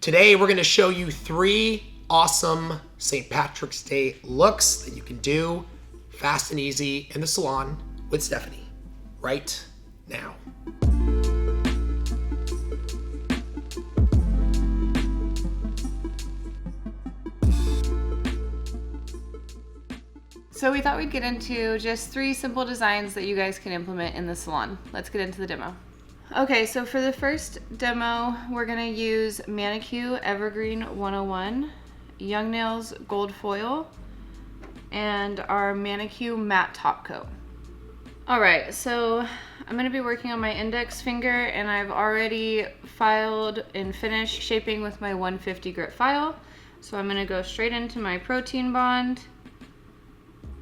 Today we're going to show you 3 awesome St. Patrick's Day looks that you can do fast and easy in the salon with Stephanie right now. So we thought we'd get into just 3 simple designs that you guys can implement in the salon. Let's get into the demo. Okay, so for the first demo, we're gonna use ManiQ Evergreen 101, Young Nails Gold Foil, and our ManiQ Matte Top Coat. All right, so I'm gonna be working on my index finger, and I've already filed and finished shaping with my 150 grit file. So I'm gonna go straight into my protein bond.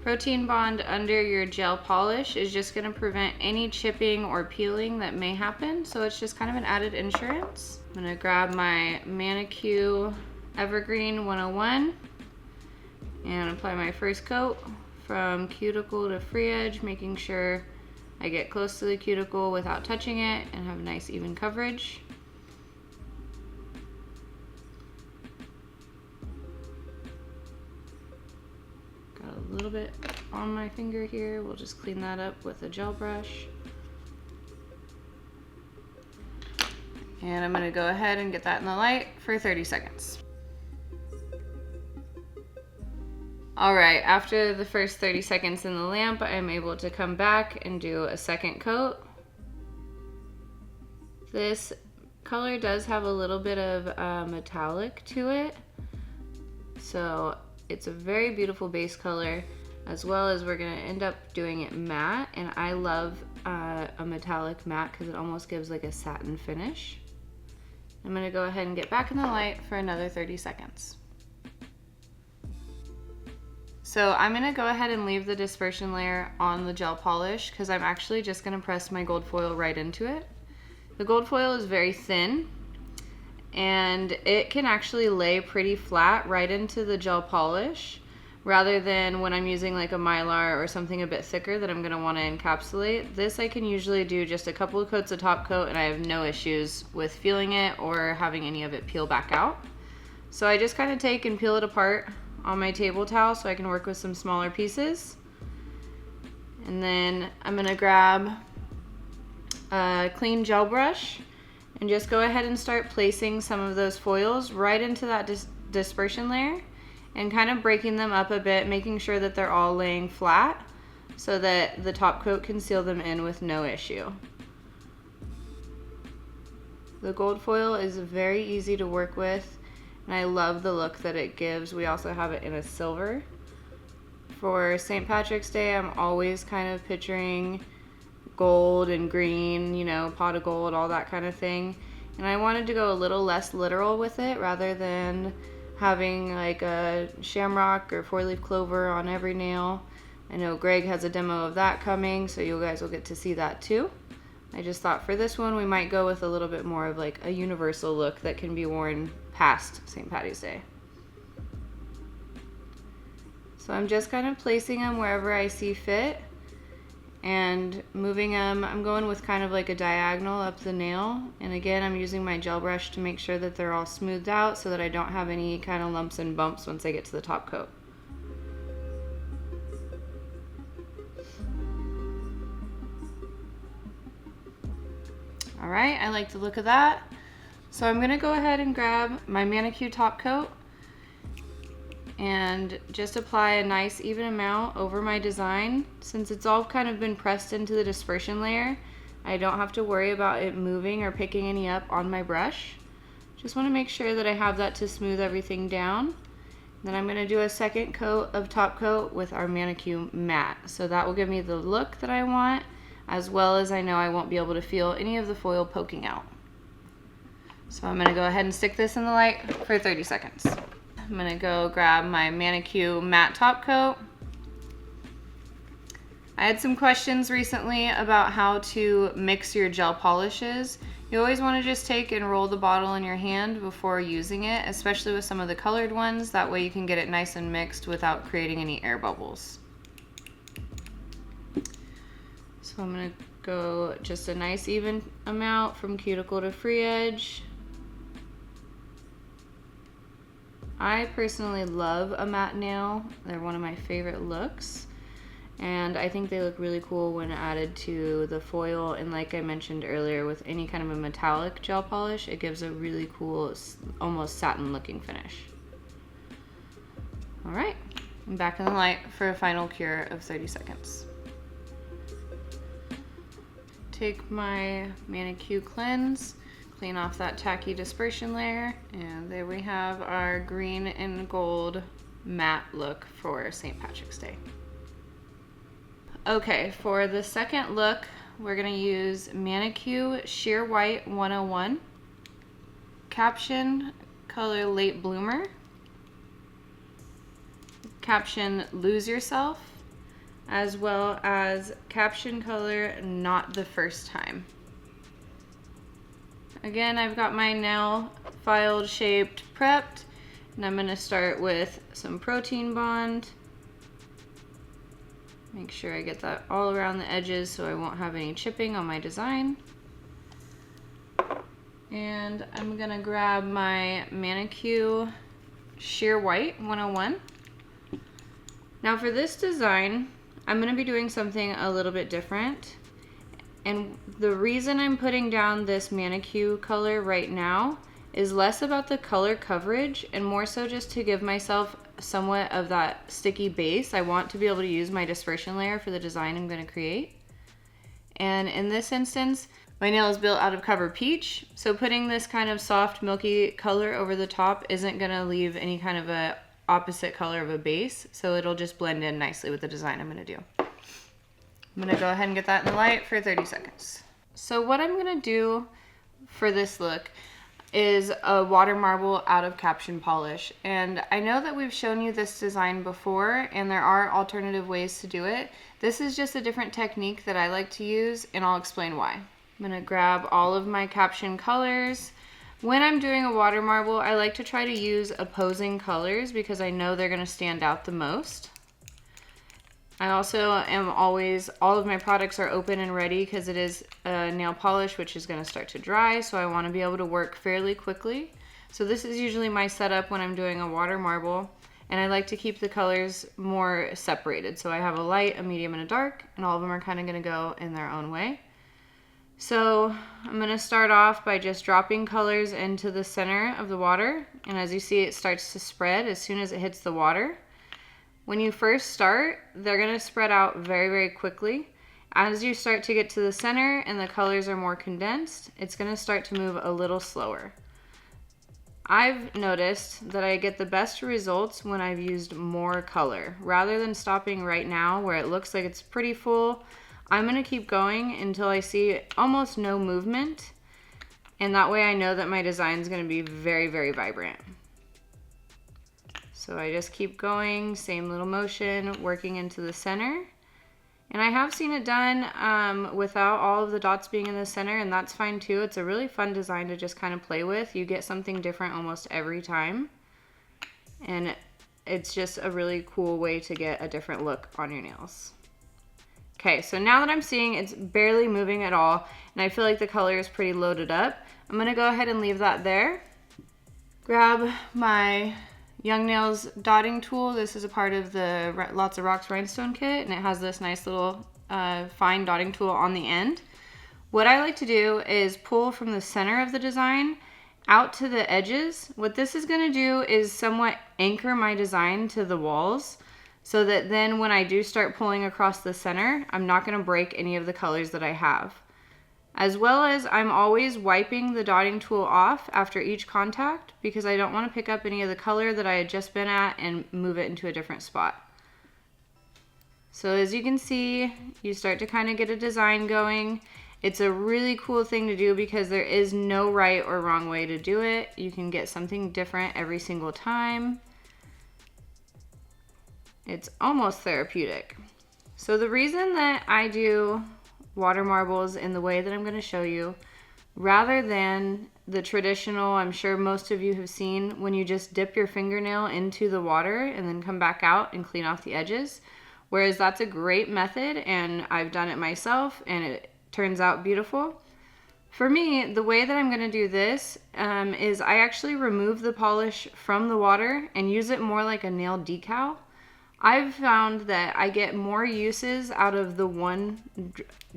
Protein bond under your gel polish is just going to prevent any chipping or peeling that may happen, so it's just kind of an added insurance. I'm going to grab my ManiQ Evergreen 101 and apply my first coat from cuticle to free edge, making sure I get close to the cuticle without touching it and have nice even coverage. A little bit on my finger here. We'll just clean that up with a gel brush. And I'm going to go ahead and get that in the light for 30 seconds. All right, after the first 30 seconds in the lamp, I'm able to come back and do a second coat. This color does have a little bit of metallic to it, so it's a very beautiful base color, as well as we're gonna end up doing it matte, and I love a metallic matte because it almost gives like a satin finish. I'm gonna go ahead and get back in the light for another 30 seconds. So I'm gonna go ahead and leave the dispersion layer on the gel polish because I'm actually just gonna press my gold foil right into it. The gold foil is very thin, and it can actually lay pretty flat right into the gel polish rather than when I'm using like a Mylar or something a bit thicker that I'm going to want to encapsulate. This I can usually do just a couple of coats of top coat and I have no issues with feeling it or having any of it peel back out. So I just kind of take and peel it apart on my table towel so I can work with some smaller pieces. And then I'm going to grab a clean gel brush and just go ahead and start placing some of those foils right into that dispersion layer and kind of breaking them up a bit, making sure that they're all laying flat so that the top coat can seal them in with no issue. The gold foil is very easy to work with, and I love the look that it gives. We also have it in a silver. For St. Patrick's Day, I'm always kind of picturing gold and green, you know, pot of gold, all that kind of thing. And I wanted to go a little less literal with it rather than having like a shamrock or 4-leaf clover on every nail. I know Greg has a demo of that coming, so you guys will get to see that too. I just thought for this one we might go with a little bit more of like a universal look that can be worn past St. Patty's Day. So I'm just kind of placing them wherever I see fit and moving them. I'm going with kind of like a diagonal up the nail, and again I'm using my gel brush to make sure that they're all smoothed out so that I don't have any kind of lumps and bumps once I get to the top coat. All right, I like the look of that. So I'm gonna go ahead and grab my ManiQ top coat and just apply a nice even amount over my design. Since it's all kind of been pressed into the dispersion layer, I don't have to worry about it moving or picking any up on my brush. Just want to make sure that I have that to smooth everything down. Then I'm going to do a second coat of top coat with our ManiQ matte. So that will give me the look that I want, as well as I know I won't be able to feel any of the foil poking out. So I'm going to go ahead and stick this in the light for 30 seconds. I'm gonna go grab my ManiQ matte top coat. I had some questions recently about how to mix your gel polishes. You always want to just take and roll the bottle in your hand before using it, especially with some of the colored ones. That way you can get it nice and mixed without creating any air bubbles. So I'm gonna go just a nice even amount from cuticle to free edge. I personally love a matte nail. They're one of my favorite looks. And I think they look really cool when added to the foil. And like I mentioned earlier, with any kind of a metallic gel polish, it gives a really cool, almost satin looking finish. All right, I'm back in the light for a final cure of 30 seconds. Take my ManiQ cleanse, clean off that tacky dispersion layer, and there we have our green and gold matte look for St. Patrick's Day. Okay, for the second look, we're gonna use ManiQ Sheer White 101, Caption Color Late Bloomer, Caption Lose Yourself, as well as Caption Color Not the First Time. Again, I've got my nail filed, shaped, prepped, and I'm gonna start with some protein bond. Make sure I get that all around the edges so I won't have any chipping on my design. And I'm gonna grab my ManiQ Sheer White 101. Now for this design, I'm gonna be doing something a little bit different. And the reason I'm putting down this ManiQ color right now is less about the color coverage and more so just to give myself somewhat of that sticky base. I want to be able to use my dispersion layer for the design I'm gonna create. And in this instance, my nail is built out of Cover Peach, so putting this kind of soft, milky color over the top isn't gonna leave any kind of a opposite color of a base, so it'll just blend in nicely with the design I'm gonna do. I'm gonna go ahead and get that in the light for 30 seconds. So what I'm gonna do for this look is a water marble out of Caption polish. And I know that we've shown you this design before and there are alternative ways to do it. This is just a different technique that I like to use and I'll explain why. I'm gonna grab all of my Caption colors. When I'm doing a water marble, I like to try to use opposing colors because I know they're gonna stand out the most. I also am always, all of my products are open and ready because it is a nail polish which is gonna start to dry, so I wanna be able to work fairly quickly. So this is usually my setup when I'm doing a water marble, and I like to keep the colors more separated. So I have a light, a medium, and a dark, and all of them are kinda gonna go in their own way. So I'm gonna start off by just dropping colors into the center of the water. And as you see, it starts to spread as soon as it hits the water. When you first start, they're gonna spread out very, very quickly. As you start to get to the center and the colors are more condensed, it's gonna start to move a little slower. I've noticed that I get the best results when I've used more color. Rather than stopping right now where it looks like it's pretty full, I'm gonna keep going until I see almost no movement, and that way I know that my design is gonna be very, very vibrant. So I just keep going, same little motion, working into the center. And I have seen it done without all of the dots being in the center, and that's fine too. It's a really fun design to just kind of play with. You get something different almost every time. And it's just a really cool way to get a different look on your nails. Okay, so now that I'm seeing it's barely moving at all, and I feel like the color is pretty loaded up, I'm gonna go ahead and leave that there. Grab my Young Nails dotting tool. This is a part of the Lots of Rocks rhinestone kit, and it has this nice little fine dotting tool on the end. What I like to do is pull from the center of the design out to the edges. What this is gonna do is somewhat anchor my design to the walls, so that then when I do start pulling across the center, I'm not gonna break any of the colors that I have. As well as I'm always wiping the dotting tool off after each contact because I don't wanna pick up any of the color that I had just been at and move it into a different spot. So as you can see, you start to kind of get a design going. It's a really cool thing to do because there is no right or wrong way to do it. You can get something different every single time. It's almost therapeutic. So the reason that I do water marbles in the way that I'm going to show you, rather than the traditional, I'm sure most of you have seen, when you just dip your fingernail into the water and then come back out and clean off the edges, whereas that's a great method and I've done it myself and it turns out beautiful. For me, the way that I'm going to do this is I actually remove the polish from the water and use it more like a nail decal. I've found that I get more uses out of the one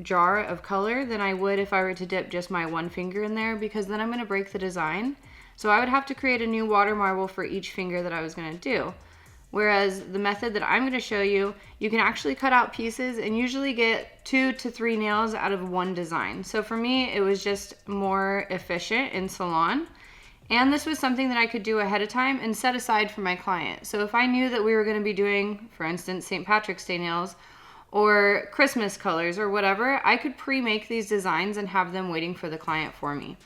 jar of color than I would if I were to dip just my one finger in there, because then I'm going to break the design. So I would have to create a new water marble for each finger that I was going to do. Whereas the method that I'm going to show you, you can actually cut out pieces and usually get 2 to 3 nails out of one design. So for me, it was just more efficient in salon. And this was something that I could do ahead of time and set aside for my client. So if I knew that we were going to be doing, for instance, St. Patrick's Day nails or Christmas colors or whatever, I could pre-make these designs and have them waiting for the client for me.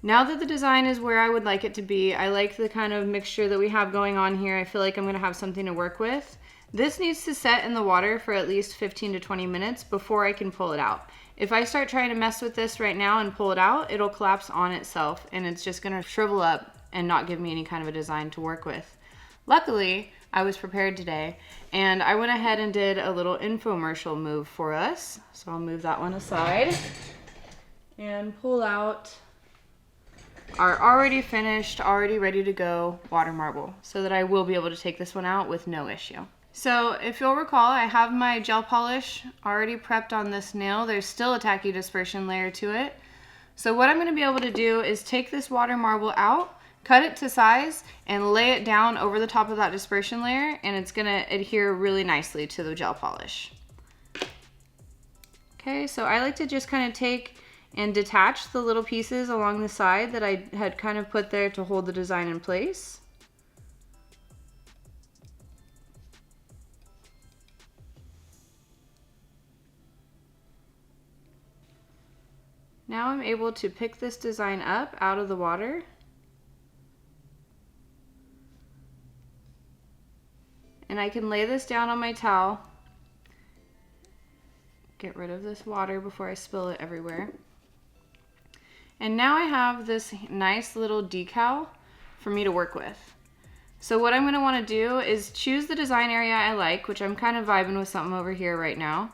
Now that the design is where I would like it to be, I like the kind of mixture that we have going on here. I feel like I'm going to have something to work with. This needs to set in the water for at least 15 to 20 minutes before I can pull it out. If I start trying to mess with this right now and pull it out, it'll collapse on itself and it's just going to shrivel up and not give me any kind of a design to work with. Luckily, I was prepared today and I went ahead and did a little infomercial move for us. So I'll move that one aside and pull out our already finished, already ready to go water marble so that I will be able to take this one out with no issue. So if you'll recall, I have my gel polish already prepped on this nail. There's still a tacky dispersion layer to it. So what I'm going to be able to do is take this water marble out, cut it to size, and lay it down over the top of that dispersion layer, and it's going to adhere really nicely to the gel polish. Okay, so I like to just kind of take and detach the little pieces along the side that I had kind of put there to hold the design in place. Now I'm able to pick this design up out of the water and I can lay this down on my towel, get rid of this water before I spill it everywhere. And now I have this nice little decal for me to work with. So what I'm going to want to do is choose the design area I like, which I'm kind of vibing with something over here right now.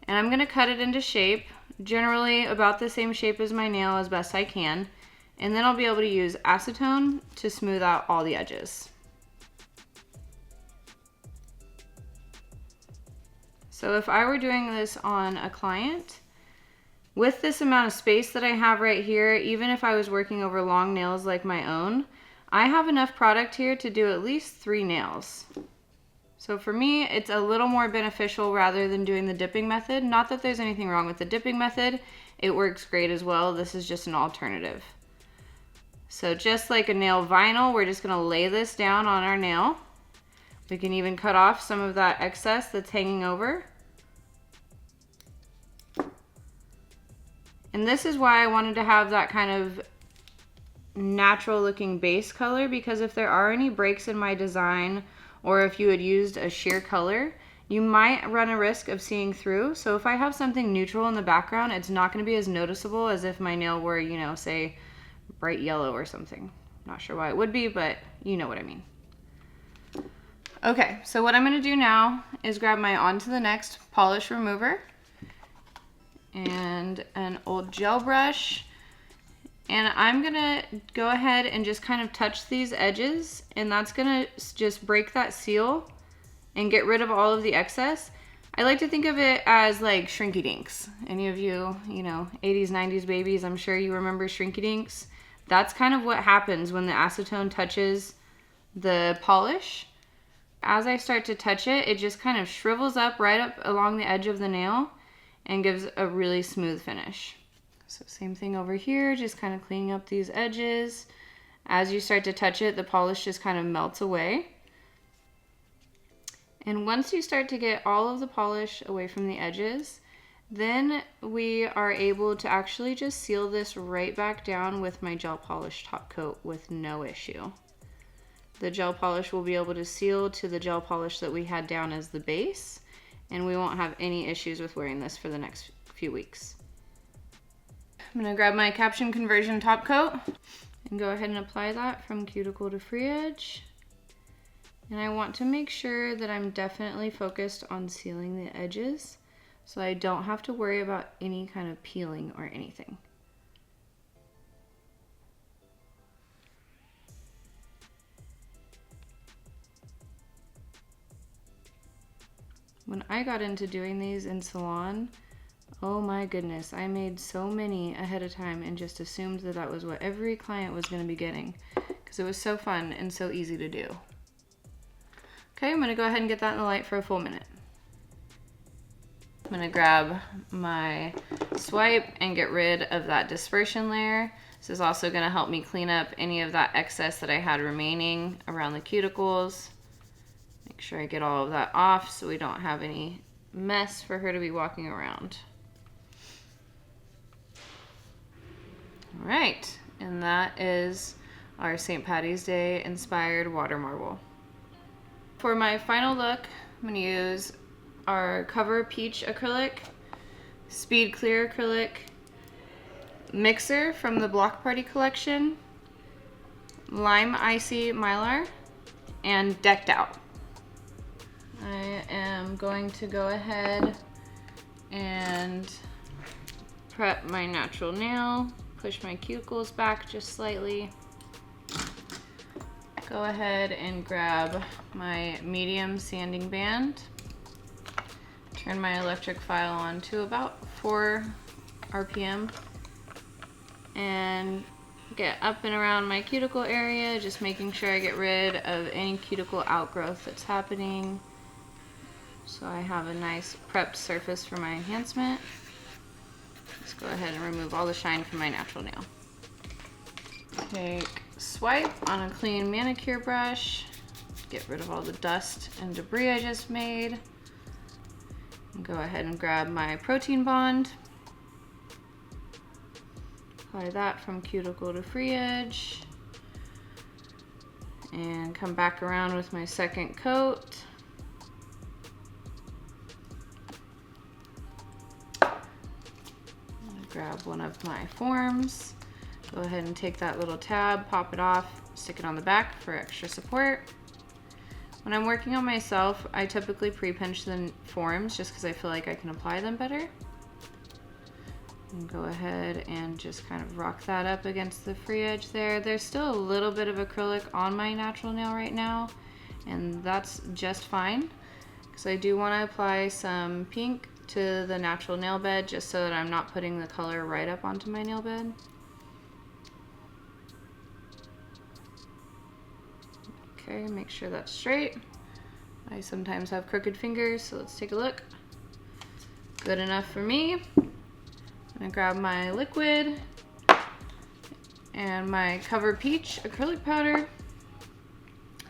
And I'm going to cut it into shape, generally about the same shape as my nail as best I can. And then I'll be able to use acetone to smooth out all the edges. So if I were doing this on a client, with this amount of space that I have right here, even if I was working over long nails like my own, I have enough product here to do at least 3 nails. So for me, it's a little more beneficial rather than doing the dipping method. Not that there's anything wrong with the dipping method. It works great as well. This is just an alternative. So just like a nail vinyl, we're just gonna lay this down on our nail. We can even cut off some of that excess that's hanging over. And this is why I wanted to have that kind of natural looking base color, because if there are any breaks in my design, or if you had used a sheer color, you might run a risk of seeing through. So if I have something neutral in the background, it's not going to be as noticeable as if my nail were, you know, say bright yellow or something. Not sure why it would be, but you know what I mean. Okay, so what I'm going to do now is grab my on to the next polish remover and an old gel brush. And I'm gonna go ahead and just kind of touch these edges, and that's gonna just break that seal and get rid of all of the excess. I like to think of it as like Shrinky Dinks. Any of you, you know, 80s, 90s babies, I'm sure you remember Shrinky Dinks. That's kind of what happens when the acetone touches the polish. As I start to touch it, it just kind of shrivels up right up along the edge of the nail and gives a really smooth finish. So same thing over here, just kind of cleaning up these edges. As you start to touch it, the polish just kind of melts away. And once you start to get all of the polish away from the edges, then we are able to actually just seal this right back down with my gel polish top coat with no issue. The gel polish will be able to seal to the gel polish that we had down as the base, and we won't have any issues with wearing this for the next few weeks. I'm gonna grab my caption conversion top coat and go ahead and apply that from cuticle to free edge. And I want to make sure that I'm definitely focused on sealing the edges so I don't have to worry about any kind of peeling or anything. When I got into doing these in salon, oh my goodness, I made so many ahead of time and just assumed that that was what every client was going to be getting because it was so fun and so easy to do. Okay, I'm going to go ahead and get that in the light for a full minute. I'm going to grab my swipe and get rid of that dispersion layer. This is also going to help me clean up any of that excess that I had remaining around the cuticles. Make sure I get all of that off so we don't have any mess for her to be walking around. All right, and that is our St. Patty's Day inspired water marble. For my final look, I'm going to use our Cover Peach Acrylic, Speed Clear Acrylic, Mixer from the Block Party collection, Lime Icy Mylar, and Decked Out. I am going to go ahead and prep my natural nail, push my cuticles back just slightly. Go ahead and grab my medium sanding band. Turn my electric file on to about 4 RPM and get up and around my cuticle area, just making sure I get rid of any cuticle outgrowth that's happening so I have a nice prepped surface for my enhancement. Let's go ahead and remove all the shine from my natural nail. Take swipe on a clean manicure brush, get rid of all the dust and debris I just made. And go ahead and grab my protein bond. Apply that from cuticle to free edge. And come back around with my second coat. Grab one of my forms. Go ahead and take that little tab, pop it off, stick it on the back for extra support. When I'm working on myself, I typically pre-pinch the forms just because I feel like I can apply them better. And go ahead and just kind of rock that up against the free edge there. There's still a little bit of acrylic on my natural nail right now, and that's just fine because I do want to apply some pink to the natural nail bed just so that I'm not putting the color right up onto my nail bed. Okay, make sure that's straight. I sometimes have crooked fingers, so let's take a look. Good enough for me. I'm gonna grab my liquid and my Cover Peach acrylic powder.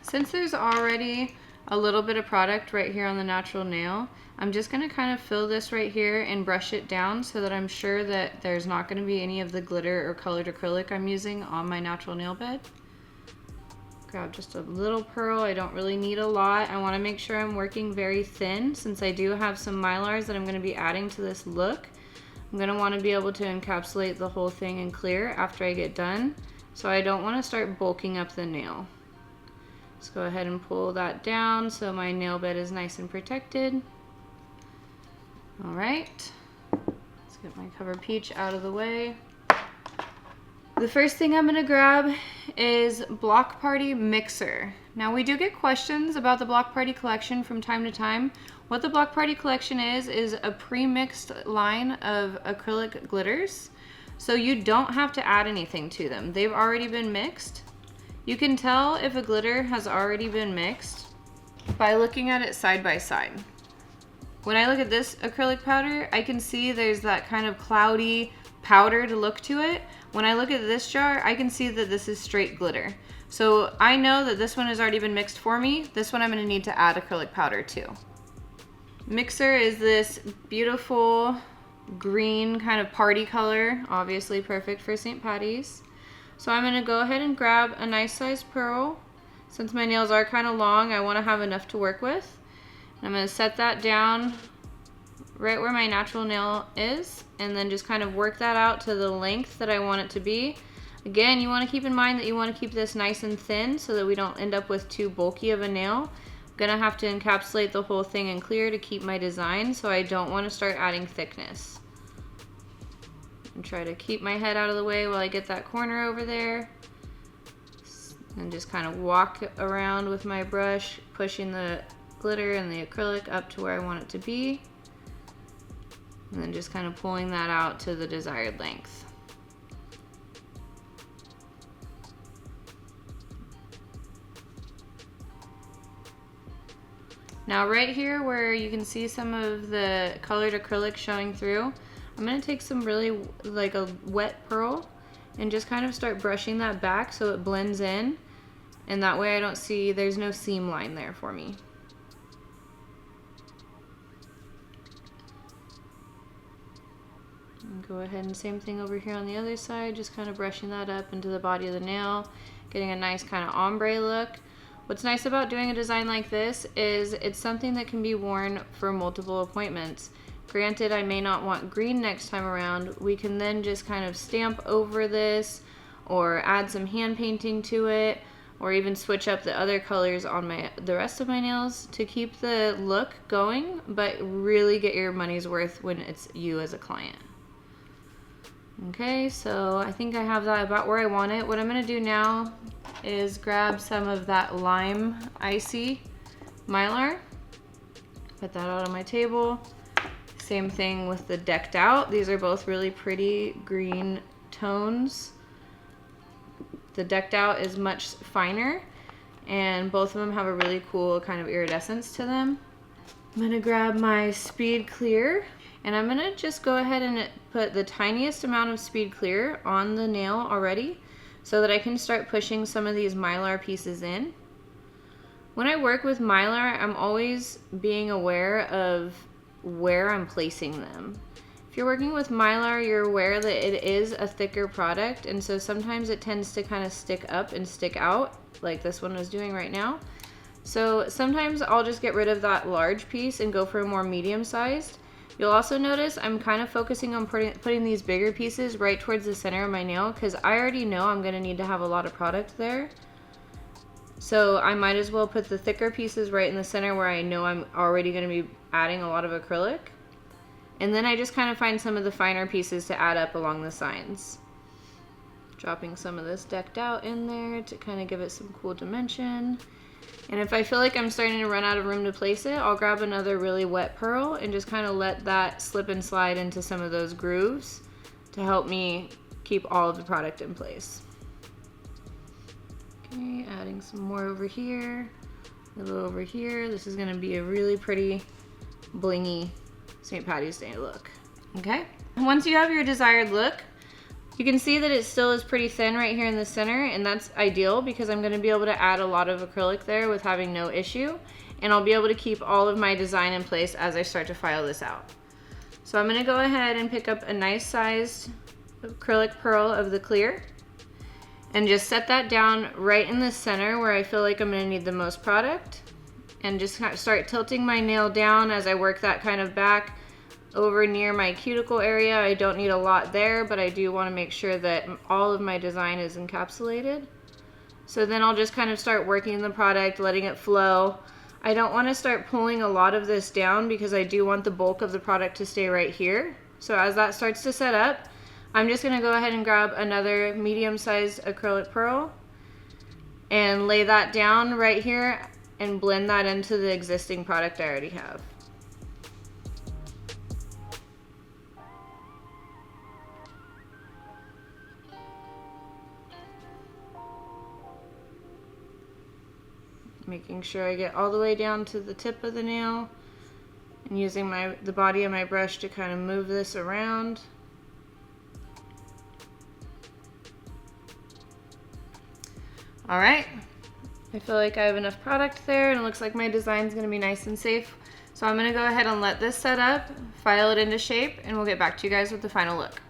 Since there's already a little bit of product right here on the natural nail, I'm just gonna kind of fill this right here and brush it down so that I'm sure that there's not gonna be any of the glitter or colored acrylic I'm using on my natural nail bed. Grab just a little pearl. I don't really need a lot. I want to make sure I'm working very thin since I do have some mylars that I'm going to be adding to this look. I'm going to want to be able to encapsulate the whole thing in clear after I get done, so I don't want to start bulking up the nail. Let's go ahead and pull that down so my nail bed is nice and protected. All right, let's get my Cover Peach out of the way. The first thing I'm gonna grab is Block Party Mixer. Now we do get questions about the Block Party collection from time to time. What the Block Party collection is a pre-mixed line of acrylic glitters. So you don't have to add anything to them. They've already been mixed. You can tell if a glitter has already been mixed by looking at it side by side. When I look at this acrylic powder, I can see there's that kind of cloudy powdered look to it. When I look at this jar, I can see that this is straight glitter. So I know that this one has already been mixed for me. This one I'm gonna need to add acrylic powder to. Mixer is this beautiful green kind of party color, obviously perfect for St. Patty's. So I'm gonna go ahead and grab a nice sized pearl. Since my nails are kind of long, I wanna have enough to work with. And I'm gonna set that down right where my natural nail is, and then just kind of work that out to the length that I want it to be. Again, you want to keep in mind that you want to keep this nice and thin so that we don't end up with too bulky of a nail. I'm gonna have to encapsulate the whole thing in clear to keep my design, so I don't want to start adding thickness. And try to keep my head out of the way while I get that corner over there. And just kind of walk around with my brush, pushing the glitter and the acrylic up to where I want it to be. And then just kind of pulling that out to the desired length. Now right here where you can see some of the colored acrylic showing through, I'm gonna take some really like a wet pearl and just kind of start brushing that back so it blends in, and that way I don't see, there's no seam line there for me. And go ahead and same thing over here on the other side, just kind of brushing that up into the body of the nail, getting a nice kind of ombre look. What's nice about doing a design like this is it's something that can be worn for multiple appointments. Granted, I may not want green next time around. We can then just kind of stamp over this or add some hand painting to it, or even switch up the other colors on the rest of my nails to keep the look going, but really get your money's worth when it's you as a client. Okay, so I think I have that about where I want it. What I'm gonna do now is grab some of that lime icy mylar, put that out on my table. Same thing with the decked out. These are both really pretty green tones. The decked out is much finer, and both of them have a really cool kind of iridescence to them. I'm gonna grab my speed clear, and I'm gonna just go ahead and put the tiniest amount of speed clear on the nail already so that I can start pushing some of these mylar pieces in. When I work with mylar, I'm always being aware of where I'm placing them. If you're working with mylar, you're aware that it is a thicker product, and so sometimes it tends to kind of stick up and stick out like this one is doing right now. So sometimes I'll just get rid of that large piece and go for a more medium sized. You'll also notice I'm kind of focusing on putting these bigger pieces right towards the center of my nail because I already know I'm going to need to have a lot of product there. So I might as well put the thicker pieces right in the center where I know I'm already going to be adding a lot of acrylic. And then I just kind of find some of the finer pieces to add up along the sides. Dropping some of this decked out in there to kind of give it some cool dimension. And if I feel like I'm starting to run out of room to place it, I'll grab another really wet pearl and just kind of let that slip and slide into some of those grooves to help me keep all of the product in place. Okay, adding some more over here, a little over here. This is gonna be a really pretty blingy St. Patty's Day look. Okay, once you have your desired look, you can see that it still is pretty thin right here in the center, and that's ideal because I'm going to be able to add a lot of acrylic there with having no issue, and I'll be able to keep all of my design in place as I start to file this out. So I'm going to go ahead and pick up a nice sized acrylic pearl of the clear and just set that down right in the center where I feel like I'm going to need the most product, and just kind of start tilting my nail down as I work that kind of back over near my cuticle area. I don't need a lot there, but I do want to make sure that all of my design is encapsulated. So then I'll just kind of start working the product, letting it flow. I don't want to start pulling a lot of this down because I do want the bulk of the product to stay right here. So as that starts to set up, I'm just going to go ahead and grab another medium-sized acrylic pearl and lay that down right here and blend that into the existing product I already have. Making sure I get all the way down to the tip of the nail and using the body of my brush to kind of move this around. All right, I feel like I have enough product there and it looks like my design is going to be nice and safe. So I'm going to go ahead and let this set up, file it into shape, and we'll get back to you guys with the final look.